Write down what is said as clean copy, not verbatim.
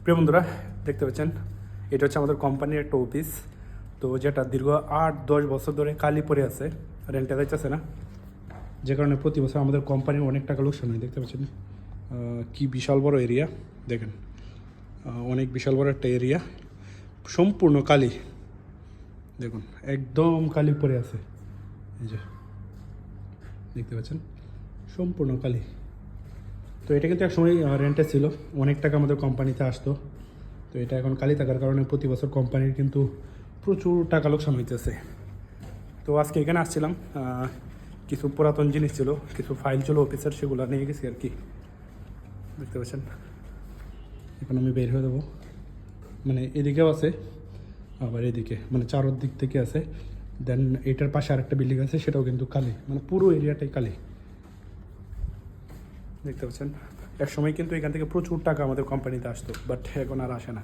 প্রিয় বন্ধুরা, দেখতে পাচ্ছেন এটা হচ্ছে আমাদের কোম্পানির একটা অফিস। তো যেটা দীর্ঘ 8-10 বছর ধরে কালি পড়ে আছে, রেন্টে যাইতেছে না, যে কারণে প্রতি বছর আমাদের কোম্পানির অনেক টাকা লোকসান হয়। দেখতে পাচ্ছেন কি বিশাল বড় এরিয়া, দেখেন অনেক বিশাল বড় একটা এরিয়া, সম্পূর্ণ কালি। দেখুন একদম কালি পড়ে আছে, এই যে দেখতে পাচ্ছেন সম্পূর্ণ কালি। তো এটা কিন্তু একসময় রেন্টে ছিল, অনেক টাকা আমাদের কোম্পানিতে আসতো। তো এটা এখন কালি থাকার কারণে প্রতি বছর কোম্পানির কিন্তু প্রচুর টাকা লোকসান হইতেছে। তো আজকে এখানে আসছিলাম, কিছু পুরাতন জিনিস ছিল, কিছু ফাইল ছিল অফিসের, সেগুলো নিয়ে গেছি আর কি। দেখতে পাচ্ছেন এখন আমি বের হয়ে দেবো, মানে এদিকেও আছে আবার এদিকে, মানে চারোদিক থেকে আছে। দেন এটার পাশে আরেকটা বিল্ডিং আছে, সেটাও কিন্তু কালি, মানে পুরো এরিয়াটাই কালি। দেখতে পাচ্ছেন এক সময় কিন্তু এখান থেকে প্রচুর টাকা আমাদের কোম্পানিতে আসতো, বাট এখন আর আসে না।